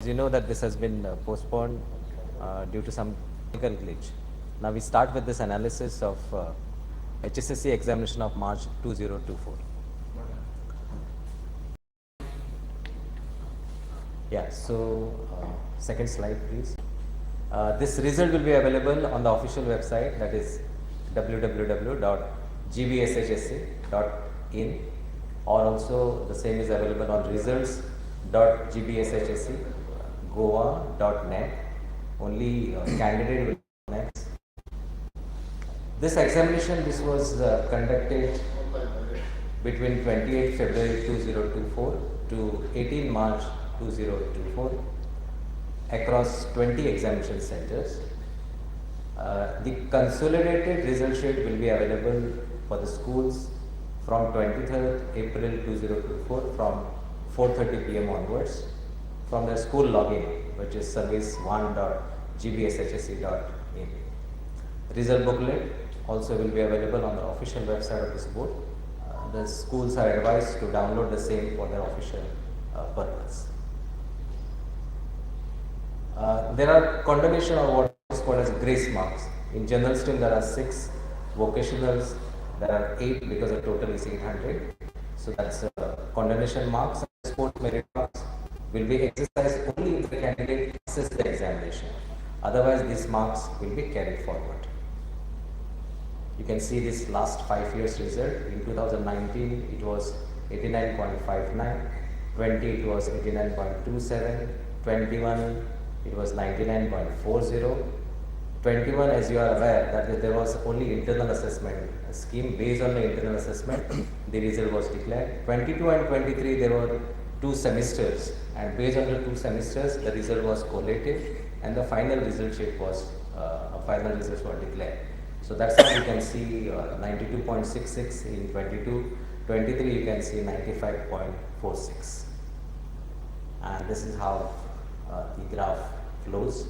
As you know that this has been postponed due to some technical glitch. Now we start with this analysis of HSSC examination of March 2024. Yeah, so second slide please. This result will be available on the official website, that is www.gbshsc.in, or also the same is available on results.gbshsc.goa.net. Only candidate will next. This examination, this was conducted between 28 February 2024 to 18 March 2024 across 20 examination centers. The consolidated result sheet will be available for the schools from 23rd April 2024 from 4:30 p.m. onwards from the school login, which is service1.gbshsc.in. Result booklet also will be available on the official website of this board. The schools are advised to download the same for their official purpose. There are condemnation or what is called as grace marks. In general stream there are 6, vocationals there are 8 because the total is 800. So that's condemnation marks. Sport merit marks will be exercised only if the candidate passes the examination. Otherwise these marks will be carried forward. You can see this last 5 years result. In 2019 it was 89.59, 20 it was 89.27, 21 it was 99.40. 21, as you are aware, that there was only internal assessment scheme. Based on the internal assessment the result was declared. 22 and 23 there were 2 semesters, and based on the 2 semesters the result was collated and the final result sheet was final results were declared. So that's how you can see 92.66 in 22, 23 you can see 95.46, and this is how the graph flows.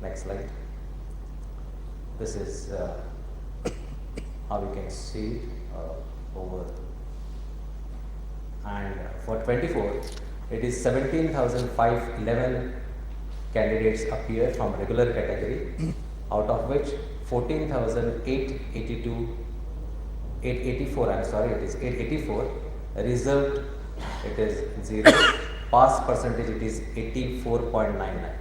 Next slide. This is how you can see it over, and for 24 it is 17,511 candidates appear from regular category, out of which 884 I'm sorry, it is 884. Result it is 0. Pass percentage it is 84.99.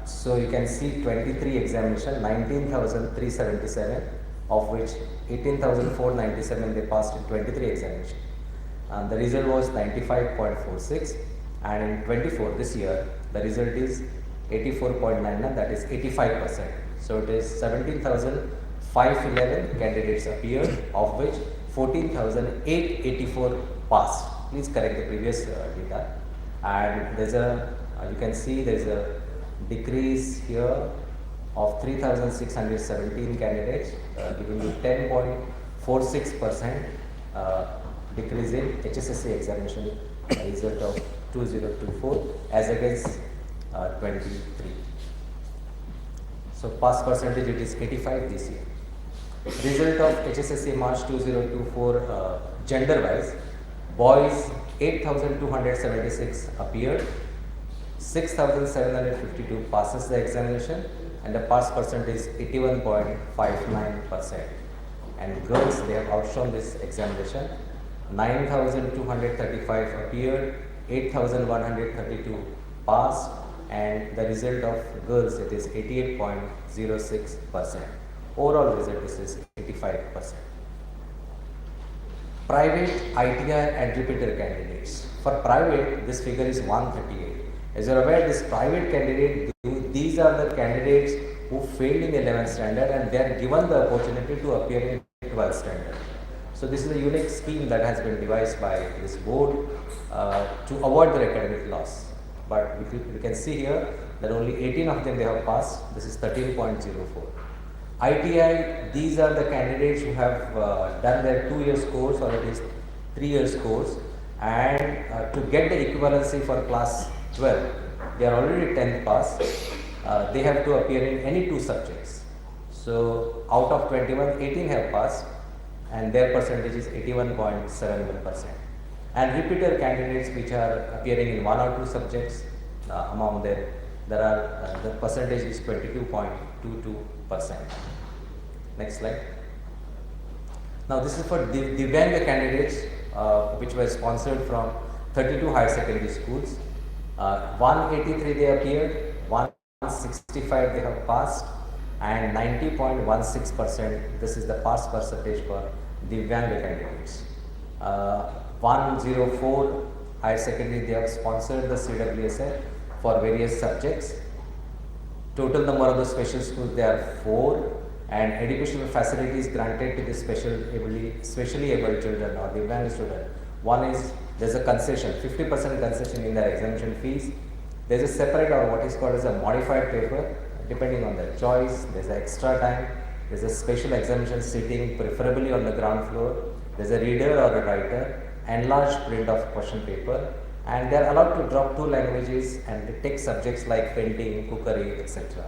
So you can see 23 examination, 19,377, of which 18,497 they passed in 23 examination, and the result was 95.46. And in 24 this year the result is 84.99, that is 85%. So it is 17,511 candidates appeared, of which 14,884 passed. Please correct the previous data. And there's a you can see there's a decrease here of 3,617 candidates, giving you 10.46% decrease in HSSC examination result of 2024 as against 23. So pass percentage it is 85 this year. Result of HSSC March 2024 gender wise: boys 8,276 appeared, 6,752 passes the examination, and the pass percentage is 81.59%. And girls, they have outshone this examination. 9,235 appeared, 8,132 passed, and the result of girls it is 88.06%. Overall result is 85%. Private, ITI and repeater candidates. For private, this figure is 138. As you are aware, this private candidate, these are the candidates who failed in 11th standard and they are given the opportunity to appear in 12th standard. So this is a unique scheme that has been devised by this board to avoid the academic loss. But you can see here that only 18 of them they have passed. This is 13.04. ITI, these are the candidates who have done their 2 years course or at least 3 years course, and to get the equivalency for class 12, they are already 10th pass. They have to appear in any 2 subjects. So out of 21, 18 have passed, and their percentage is 81.71%. And repeater candidates which are appearing in one or two subjects, among them, there are the percentage is 22.22%. Next slide. Now this is for Divyanga candidates which were sponsored from 32 higher secondary schools. 183 they appeared, 165 they have passed, and 90.16%, this is the pass percentage for Divyanga candidates. 104 higher secondary they have sponsored the CWSL for various subjects. Total number of the special schools, there are 4, and educational facilities granted to the specially able children or Divyang student. One is, there's a concession, 50% concession in their examination fees. There's a separate or what is called as a modified paper, depending on their choice. There's an extra time. There's a special examination sitting, preferably on the ground floor. There's a reader or a writer, enlarged print of question paper, and they are allowed to drop 2 languages and they take subjects like painting, cookery, etc.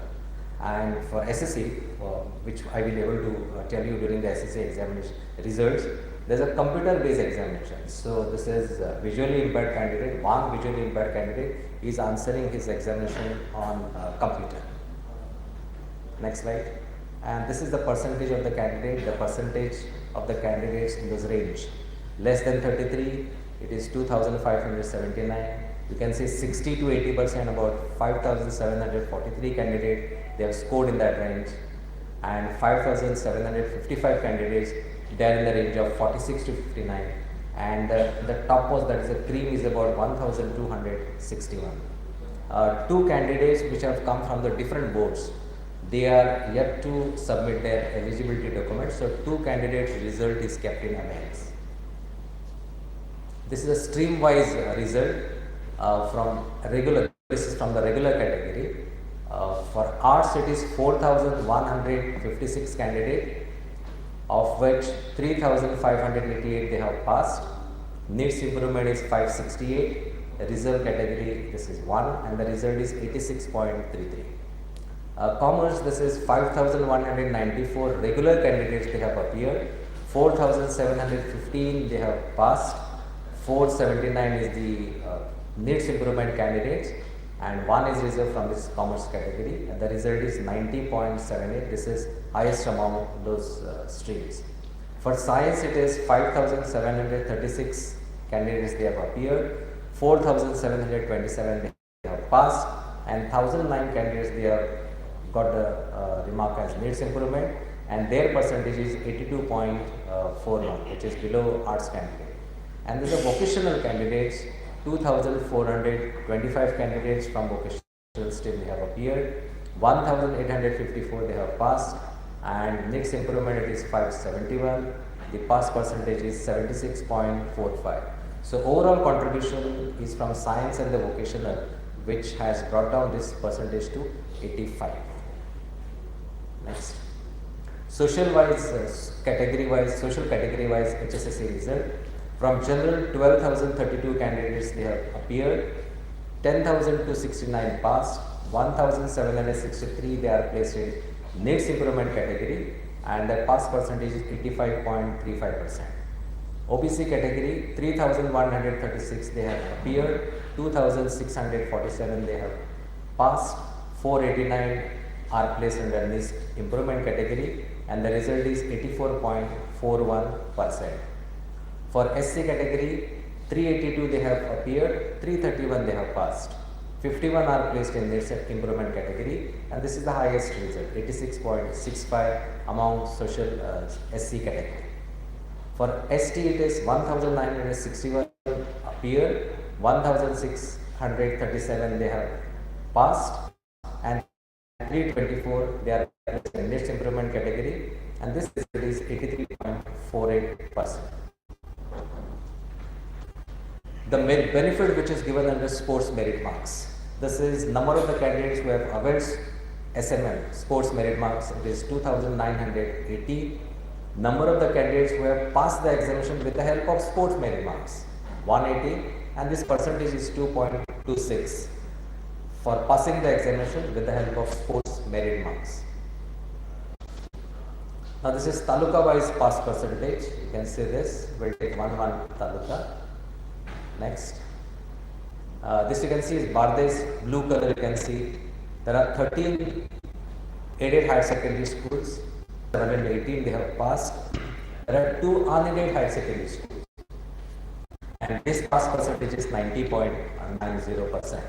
And for SSC, which I will be able to tell you during the SSC examination results, there is a computer based examination. So this is visually impaired candidate. One visually impaired candidate is answering his examination on computer. Next slide. And this is the percentage of the candidate. The percentage of the candidates in this range. Less than 33, it is 2,579. You can say 60 to 80%, about 5,743 candidates, they have scored in that range, and 5,755 candidates, they are in the range of 46 to 59, and the topmost, that is the cream, is about 1,261. 2 candidates which have come from the different boards, they are yet to submit their eligibility documents, so 2 candidates' result is kept in abeyance. This is a stream-wise result from regular. This is from the regular category. For arts, it is 4,156 candidates, of which 3,588 they have passed. Needs improvement is 568. The reserve category, this is 1, and the result is 86.33. Commerce, this is 5,194 regular candidates they have appeared. 4,715 they have passed. 479 is the needs improvement candidates, and 1 is reserved from this commerce category, and the result is 90.78. This is highest among those streams. For science, it is 5,736 candidates they have appeared, 4,727 they have passed, and 1,009 candidates they have got the remark as needs improvement, and their percentage is 82.41, which is below arts candidate. And these are vocational candidates. 2,425 candidates from vocational stream they have appeared, 1,854 they have passed, and needs improvement it is 571. The pass percentage is 76.45. So overall contribution is from science and the vocational, which has brought down this percentage to 85. Next. Social category wise HSSC result. From general, 12,032 candidates they have appeared, 10,269 passed, 1,763 they are placed in needs improvement category, and the pass percentage is 85.35%. OBC category, 3,136 they have appeared, 2,647 they have passed, 489 are placed under needs improvement category, and the result is 84.41%. For SC category, 382 they have appeared, 331 they have passed, 51 are placed in needs improvement category, and this is the highest result, 86.65 among social SC category. For ST, it is 1,961 appeared, 1,637 they have passed, and 324 they are placed in needs improvement category, and this result is 83.48%. The benefit which is given under sports merit marks. This is number of the candidates who have availed SMM, sports merit marks, it is 2,980. Number of the candidates who have passed the examination with the help of sports merit marks, 180, and this percentage is 2.26 for passing the examination with the help of sports merit marks. Now this is Taluka-wise pass percentage. You can see this, we'll take one Taluka. Next. This you can see is Bardez blue color. You can see there are 13 aided higher secondary schools. 718 they have passed. There are 2 unaided higher secondary schools, and this pass percentage is 90.90%.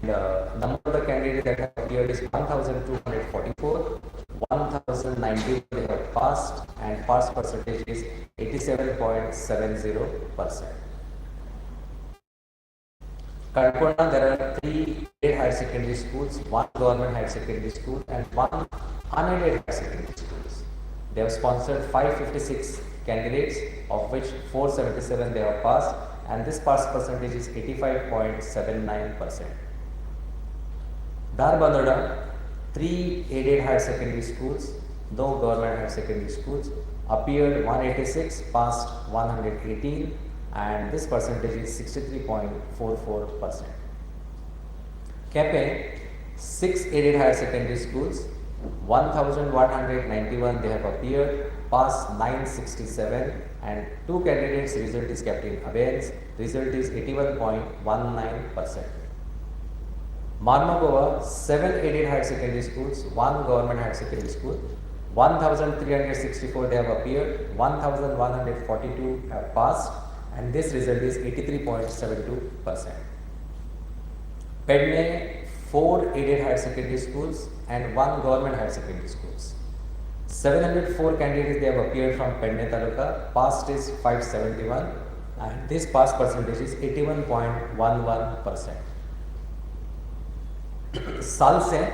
The number of the candidates that have appeared is 1,244. 1,090 they have passed, and pass percentage is 87.70%. Karpona, there are 3 aided higher secondary schools, 1 government higher secondary school, and 1 unaided higher secondary schools. They have sponsored 556 candidates, of which 477 they have passed, and this pass percentage is 85.79%. Dharbandada, 3 aided higher secondary schools, no government higher secondary schools, appeared 186, passed 118, and this percentage is 63.44%. Kepe, 6 aided higher secondary schools, 1,191 they have appeared, passed 967, and 2 candidates result is kept in abeyance, result is 81.19%. Marmagova, 7 aided higher secondary schools, 1 government higher secondary school, 1,364 they have appeared, 1,142 have passed, and this result is 83.72%. Pedne, 4 aided higher secondary schools and 1 government higher secondary schools. 704 candidates they have appeared from Pedne Taluka, passed is 571, and this pass percentage is 81.11%. Salse,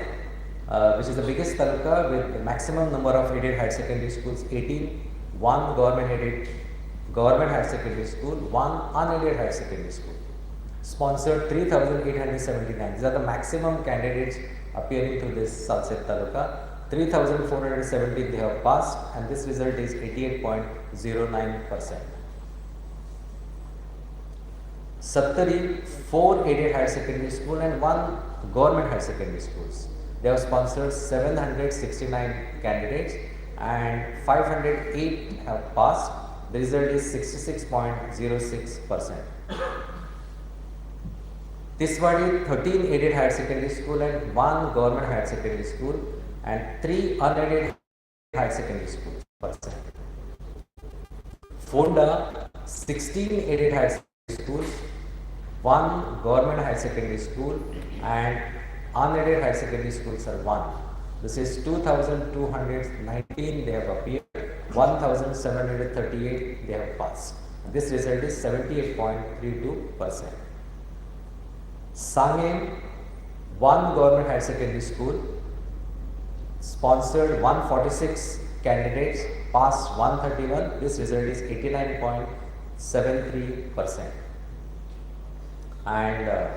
which is the biggest taluka with the maximum number of aided higher secondary schools, 18, 1 government higher secondary school, 1 unaided higher secondary school. Sponsored 3,879. These are the maximum candidates appearing to this Salse taluka. 3,470 they have passed, and this result is 88.09%. Sattari, 4 aided higher secondary school and 1 government higher secondary schools. They have sponsored 769 candidates and 508 have passed. The result is 66.06%. Tiswadi, 13 aided higher secondary school and 1 government higher secondary school and 3 unaided higher secondary schools. Fonda, 16 aided higher secondary schools, 1 government higher secondary school and unaided higher secondary schools are 1. This is 2,219 they have appeared, 1,738 they have passed. This result is 78.32%. Sangem, 1 government higher secondary school, sponsored 146 candidates, passed 131. This result is 89.73%. And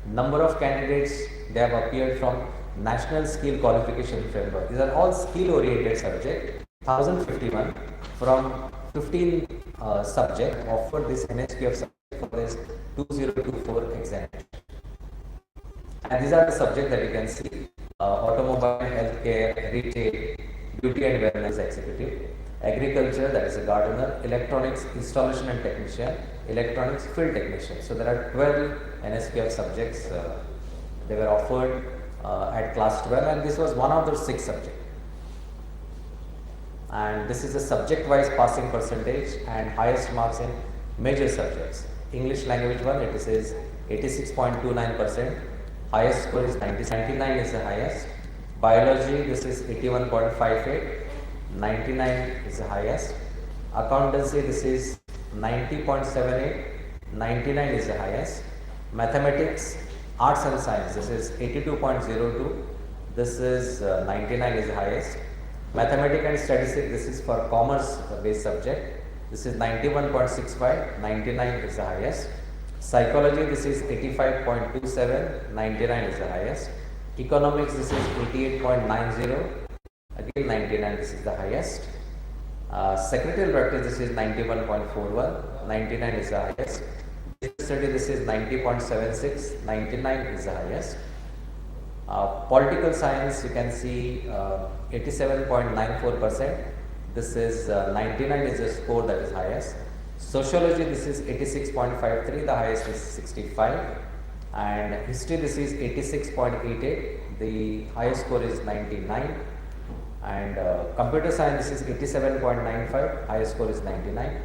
number of candidates they have appeared from National Skill Qualification Framework. These are all skill oriented subjects. 1051 from 15 subjects offered this NSQF subject for this 2024 examination. And these are the subjects that you can see: automobile, healthcare, retail, beauty and wellness executive, agriculture, that is a gardener, electronics, installation and technician, electronics, field technician. So there are 12 NSQF subjects they were offered at class 12, and this was one of those 6 subjects. And this is the subject-wise passing percentage and highest marks in major subjects. English language 1, it is 86.29%. Highest score is 99 is the highest. Biology, this is 81.58. 99 is the highest. Accountancy, this is 90.78. 99 is the highest. Mathematics, arts and science, this is 82.02. This is 99 is the highest. Mathematics and statistics, this is for commerce based subject. This is 91.65. 99 is the highest. Psychology, this is 85.27. 99 is the highest. Economics, this is 88.90. Again 99, this is the highest. Secretarial practice, this is 91.41. 99 is the highest. Business study, this is 90.76. 99 is the highest. Political science, you can see 87.94%. This is 99 is the score that is highest. Sociology, this is 86.53, the highest is 65. And history, this is 86.88, the highest score is 99. And computer science, this is 87.95, highest score is 99.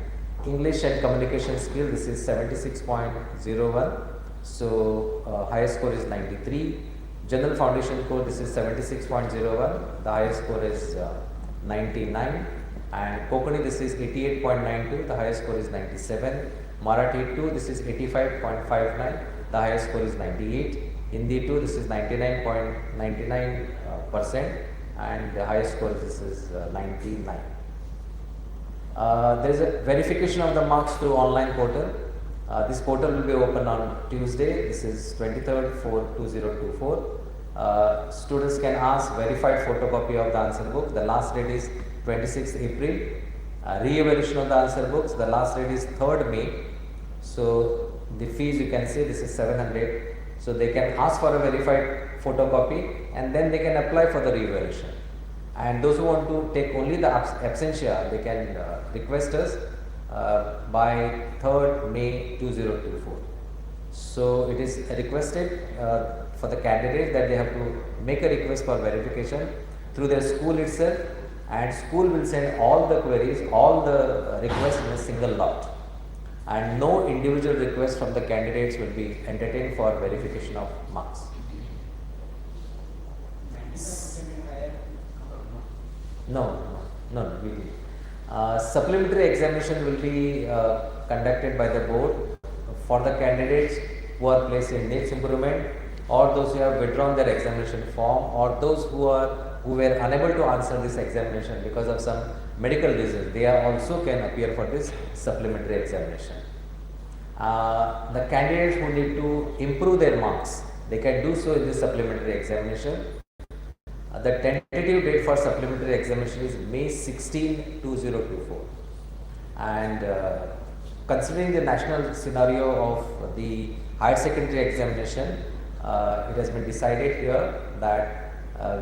English and communication skill, this is 76.01, so highest score is 93. General foundation core, this is 76.01, the highest score is 99. And Kokani, this is 88.92, the highest score is 97. Marathi 2, this is 85.59, the highest score is 98. Hindi 2, this is 99.99%, and the highest score this is 99. There is a verification of the marks through online portal. This portal will be open on Tuesday, this is 23rd 4/2024. Students can ask verified photocopy of the answer book. The last date is 26th April. Re-evaluation of the answer books, the last date is 3rd May. So the fees, you can see, this is 700. So they can ask for a verified photocopy and then they can apply for the re-evaluation. And those who want to take only the absentia, they can request us by 3rd May 2024. So it is requested for the candidate that they have to make a request for verification through their school itself, and school will send all the queries, all the requests in a single lot, and no individual request from the candidates will be entertained for verification of marks. No. Supplementary examination will be conducted by the board for the candidates who are placed in needs improvement, or those who have withdrawn their examination form, or those who were unable to answer this examination because of some medical reason. They also can appear for this supplementary examination. The candidates who need to improve their marks, they can do so in this supplementary examination. The tentative date for supplementary examination is May 16, 2024. And considering the national scenario of the higher secondary examination, it has been decided here that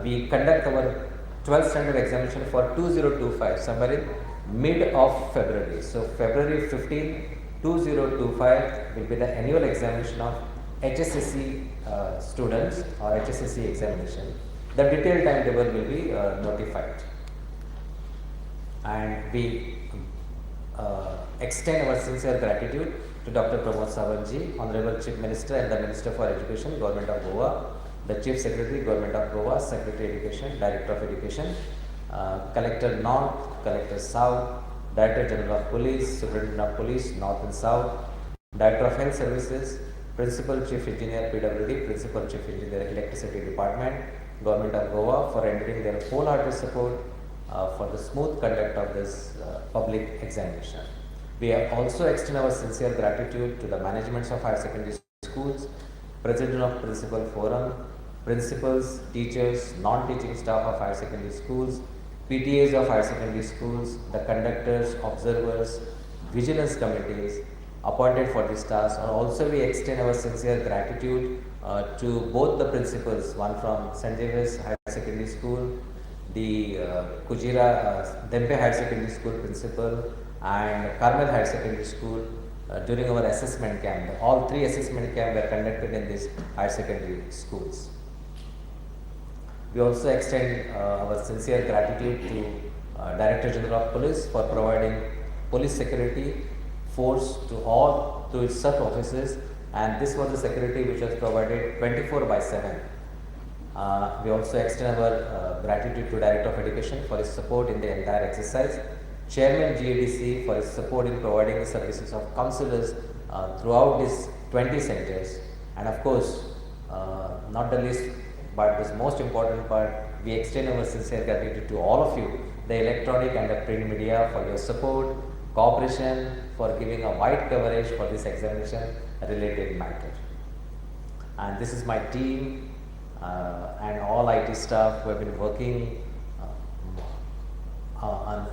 we conduct our 12th standard examination for 2025 somewhere in mid of February. So February 15, 2025 will be the annual examination of HSSC students or HSSC examination. The detailed timetable will be notified. And we extend our sincere gratitude to Dr. Pramod Sawantji, Honorable Chief Minister and the Minister for Education, Government of Goa, the Chief Secretary, Government of Goa, Secretary Education, Director of Education, Collector North, Collector South, Director General of Police, Superintendent of Police, North and South, Director of Health Services, Principal Chief Engineer PWD, Principal Chief Engineer Electricity Department, Government of Goa for rendering their wholehearted support for the smooth conduct of this public examination. We also extend our sincere gratitude to the managements of higher secondary schools, President of Principal Forum, principals, teachers, non-teaching staff of higher secondary schools, PTAs of higher secondary schools, the conductors, observers, vigilance committees appointed for this task. And also we extend our sincere gratitude to both the principals, one from St. Davis Higher Secondary School, the Kujira Dempe Higher Secondary School principal, and Carmel Higher Secondary School during our assessment camp. All three assessment camps were conducted in these higher secondary schools. We also extend our sincere gratitude to Director General of Police for providing police security force to its sub offices, and this was the security which was provided 24/7. We also extend our gratitude to Director of Education for his support in the entire exercise, Chairman GADC for his support in providing the services of counselors throughout these 20 centers, and of course, not the least but the most important part, we extend our sincere gratitude to all of you, the electronic and the print media, for your support, cooperation, for giving a wide coverage for this examination related matter. And this is my team and all IT staff who have been working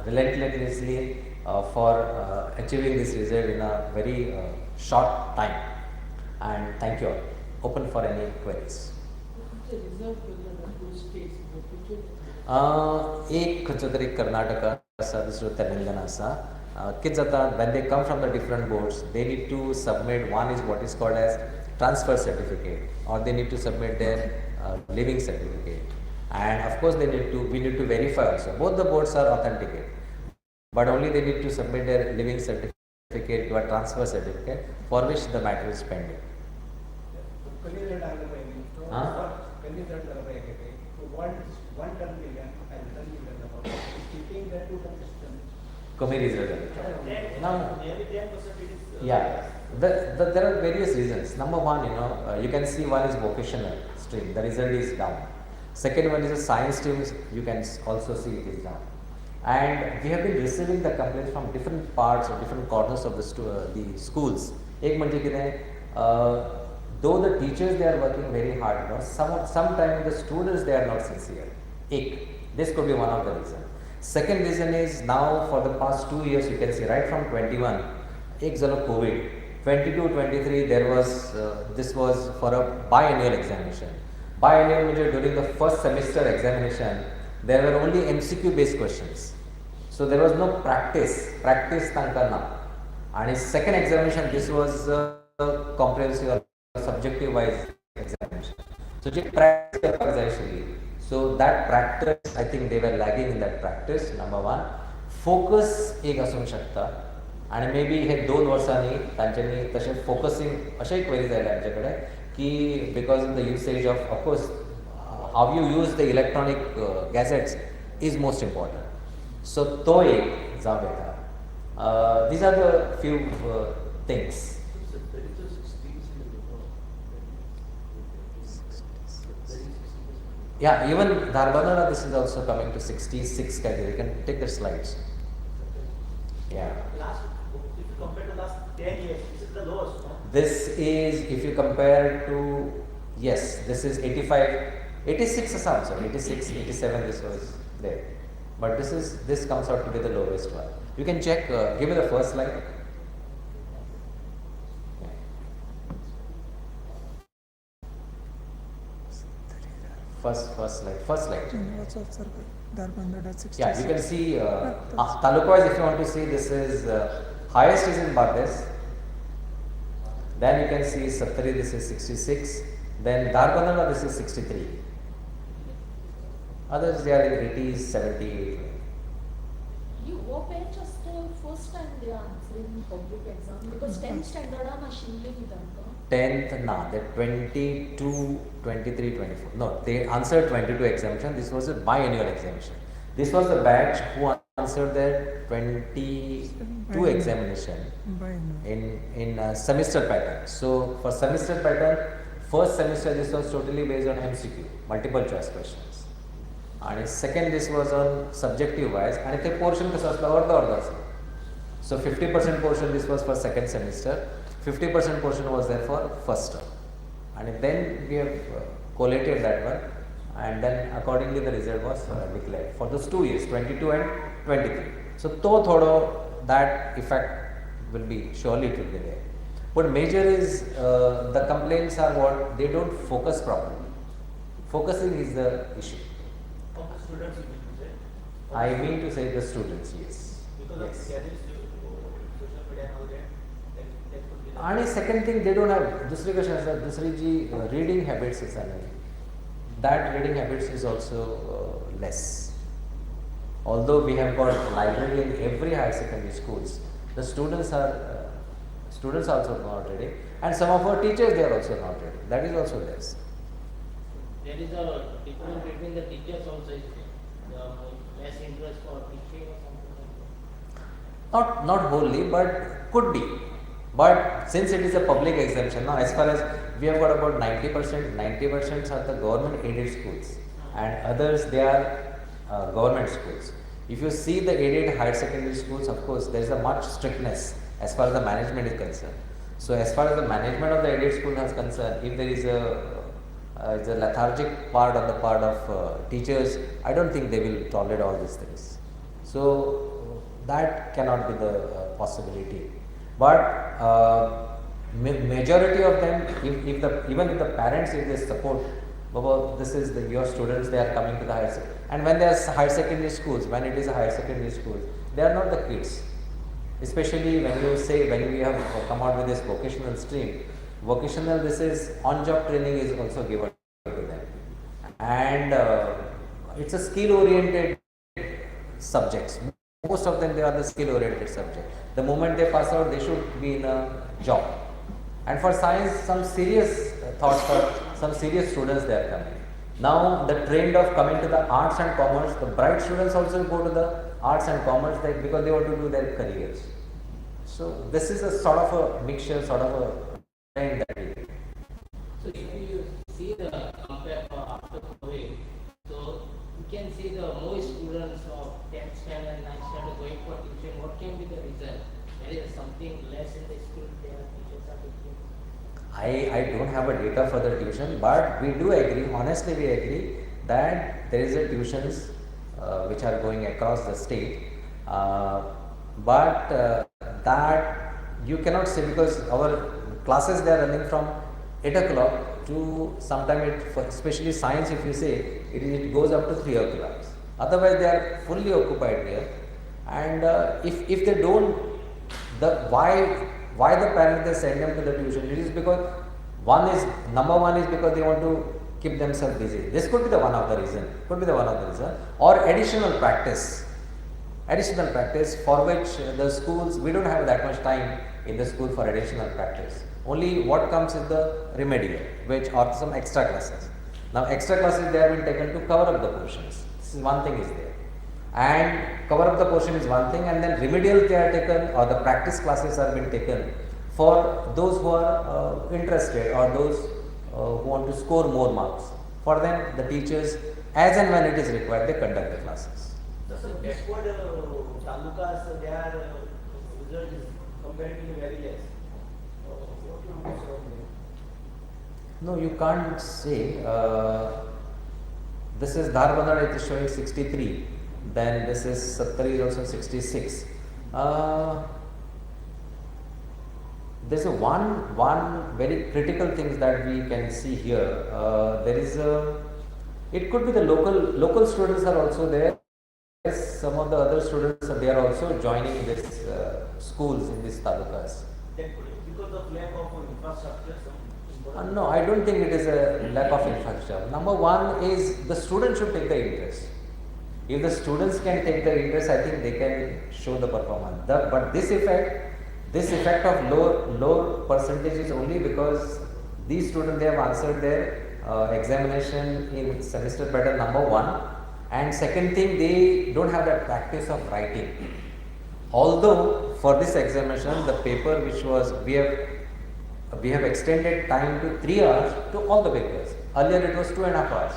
relentlessly for achieving this result in a very short time. And thank you all. Open for any queries. एक खंयचो तरी कर्नाटका आसा, दुसरो तेलंगणा आसा, kids when they come from the different boards, they need to submit, one is what is called as transfer certificate, or they need to submit their living certificate. And of course, we need to verify also. Both the boards are authenticate, but only they need to submit their living certificate to a transfer certificate, for which the matter is pending. Now, yeah, there are various reasons. Number one, you can see one is vocational stream, the result is down. Second one is a science stream, you can also see it is down. And we have been receiving the complaints from different parts or different corners of the schools. Though the teachers, they are working very hard, sometimes the students, they are not sincere. This could be one of the reasons. Second reason is, now for the past 2 years, you can see right from 21, COVID, 22-23, this was for a biennial examination. Biennial, during the first semester examination, there were only MCQ based questions. So there was no practice tankana. And in second examination, this was comprehensive or subjective-wise examination. So practice actually. So that practice, I think they were lagging in that practice. Number one, focus एक असू शकता. आणि may be हे 2 वर्षांनी त्यांच्यानी तसे focusing असे query जायला आमच्याकडे की because of the usage of course how you use the electronic gadgets is most important. So तो एक जाऊ येता. These are the few things. Yeah, even Dharbadana, this is also coming to 66 category. You can take the slides. Yeah. If you compare to last 10 years, this is the lowest, no? This is, if you compare to, yes, this is 85, 86 Assam, sorry, 86, 87 this was there. But this comes out to be the lowest one. You can check, give me the first slide. First slide. Yeah, you can see Taluka-wise, if you want to see, this is highest is in Bades. Then you can see Saptari, this is 66. Then Dharbadana, this is 63. Others, they are in 80s, 70. You open just first time they are answering public exam because 10th standard are machine 10th, they 22, 23, 24. No, they answered 22 examination. This was a biennial examination. This was the batch who answered their 22 examination in semester pattern. So for semester pattern, first semester this was totally based on MCQ, multiple choice questions. And second, this was on subjective wise, and the portion was order. So 50% portion this was for second semester. 50% portion was there for first term, and then we have collated that one, and then accordingly the result was declared for those 2 years, 22 and 23. So thodo that effect will be, surely it will be there. But major is the complaints are what they don't focus properly. Focusing is the issue. Of the students, you mean to say? I mean to say the students, yes. Because of gadgets, social media and all that. And a second thing, they don't have dusri ji reading habits is that reading habits is also less. Although we have got library in every higher secondary schools, the students also not reading, and some of our teachers, they are also not reading. That is also less. There is a difference between the teachers also, less interest for teaching or something like that. Not wholly, but could be. But since it is a public exemption, now as far as we have got about 90% are the government aided schools, and others, they are government schools. If you see the aided higher secondary schools, of course, there is a much strictness as far as the management is concerned. So as far as the management of the aided school is concerned, if there is a lethargic part on the part of teachers, I don't think they will tolerate all these things. So that cannot be the possibility. But majority of them, even if the parents, if they support, Baba, this is your students, they are coming to the higher secondary. And when they are higher secondary schools, when it is a higher secondary school, they are not the kids. Especially when you say, when we have come out with this vocational stream, vocational, this is on-job training is also given to them, and it's a skill-oriented subjects. Most of them, they are the skill-oriented subject. The moment they pass out, they should be in a job. And for science, some serious thoughts for some serious students, they are coming. Now the trend of coming to the arts and commerce, the bright students also go to the arts and commerce because they want to do their careers. So this is a sort of a mixture, sort of a trend that we do. So if you see the compare after COVID, so you can see the more students of 10th standard and 9th standard going for tuition. What can be the reason? There is something less in the school there, teachers are taking. I don't have a data for the tuition, but we do agree, honestly we agree that there is a tuitions which are going across the state, but that you cannot say, because our classes, they are running from 8 o'clock to sometime, especially science, if you say, it goes up to 3 o'clock. Otherwise they are fully occupied there, and if they don't, why the parents they send them to the tuition? It is because number one is because they want to keep themselves busy. This could be the one of the reason. Or additional practice for which the schools, we don't have that much time in the school for additional practice. Only what comes is the remedial, which are some extra classes. Now extra classes, they have been taken to cover up the portions. This is one thing is there. And cover up the portion is one thing, and then remedial they are taken, or the practice classes are being taken for those who are interested, or those who want to score more marks. For them, the teachers, as and when it is required, they conduct the classes. So backward talukas, their result is comparatively very less. What you want to say on that? No, you can't say. This is Dharbandar, it is showing 63. Then this is Sattari, is also 66. There's one very critical thing that we can see here. There is it could be the local students are also there. Yes, some of the other students, they are also joining this schools in these talukas. That could be because of lack of infrastructure. No, I don't think it is a lack of infrastructure. Number one is the student should take the interest. If the students can take the interest, I think they can show the performance. But this effect of low percentage is only because these students, they have answered their examination in semester pattern number one, and second thing, they don't have that practice of writing. Although for this examination, the paper which was, we have extended time to 3 hours to all the papers. Earlier it was 2.5 hours.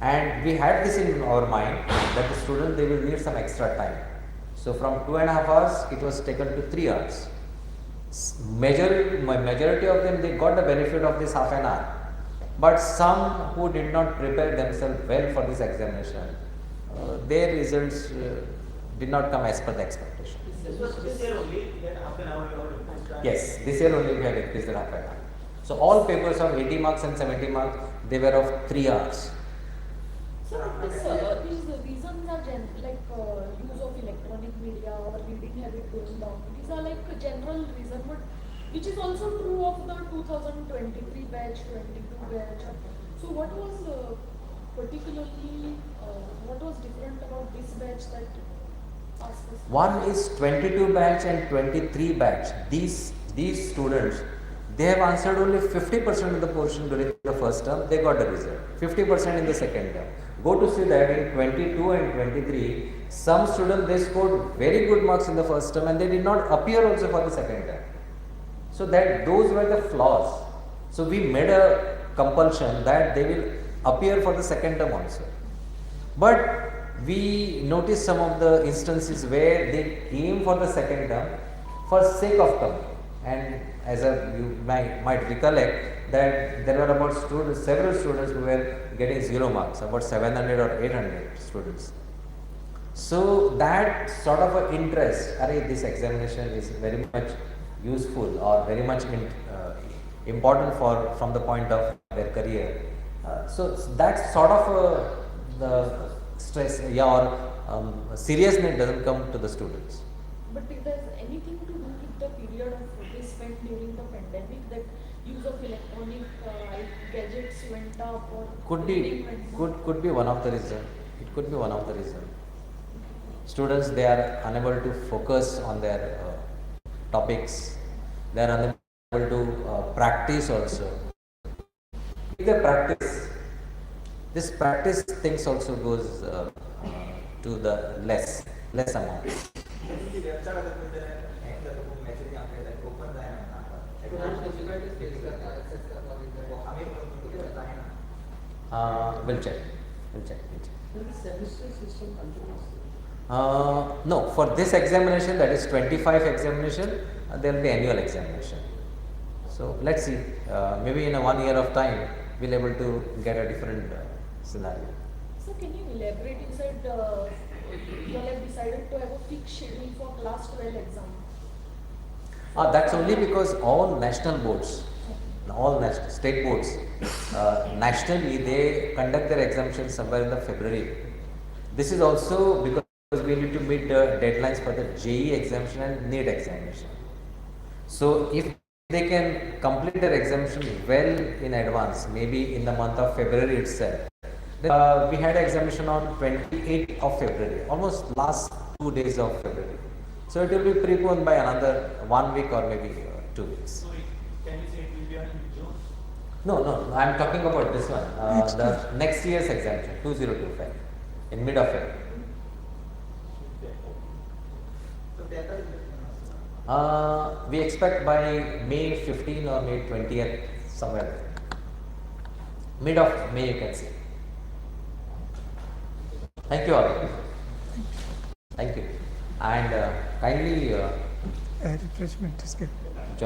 And we had this in our mind that the students, they will need some extra time. So from 2.5 hours, it was taken to 3 hours. Majority of them, they got the benefit of this half an hour. But some who did not prepare themselves well for this examination, their results did not come as per the expectation. This was this year only, that half an hour you have to. Yes, this year only we had increased the half an hour. So all papers of 80 marks and 70 marks, they were of 3 hours. So these reasons are like use of electronic media or reading habit going down. These are like a general reason, but which is also true of the 2023 batch, 22 batch. So what was particularly, what was different about this batch that asked us? One is 22 batch and 23 batch. These students, they have answered only 50% of the portion during the first term, they got the result. 50% in the second term. Go to see that in 22 and 23, some students, they scored very good marks in the first term and they did not appear also for the second term. So that those were the flaws. So we made a compulsion that they will appear for the second term also. But we noticed some of the instances where they came for the second term for sake of coming. And as you might recollect that there were about several students who were getting 0 marks, about 700 or 800 students. So that sort of an interest, this examination is very much useful or very much important from the point of their career. So that sort of the stress or seriousness doesn't come to the students. But if there's anything to do with the period of they spent during the pandemic, that use of electronic gadgets went up or Could reading be, went down. could be one of the reason. It could be one of the reason. Students, they are unable to focus on their topics. They are unable to practice also. If they practice, this practice things also goes to the less amount. त्यांची website आता म्हणजे hang जातं, खूप message आपल्याला open जायना आता. आम्ही पण तिकडे जायना. We'll check. We'll check. Will the semester system continues? No, for this examination, that is 25 examination, there will be annual examination. So let's see, maybe in a 1 year of time, we'll able to get a different scenario. So can you elaborate? You said you all have decided to have a fixed schedule for class 12 exam. That's only because all national boards, all state boards, nationally they conduct their examinations somewhere in the February. This is also because we need to meet the deadlines for the JEE examination and NEET examination. So if they can complete their examination well in advance, maybe in the month of February itself. Then, we had examination on 28th of February, almost last 2 days of February. So it will be preponed by another 1 week or maybe 2 weeks. So can you say it will be on June? No, I am talking about this one, the next year's examination, 2025, in mid of February. So that is We expect by May 15 or May 20th, somewhere there. Mid of May, you can see. Thank you all. Thank you. And kindly Refreshment is given.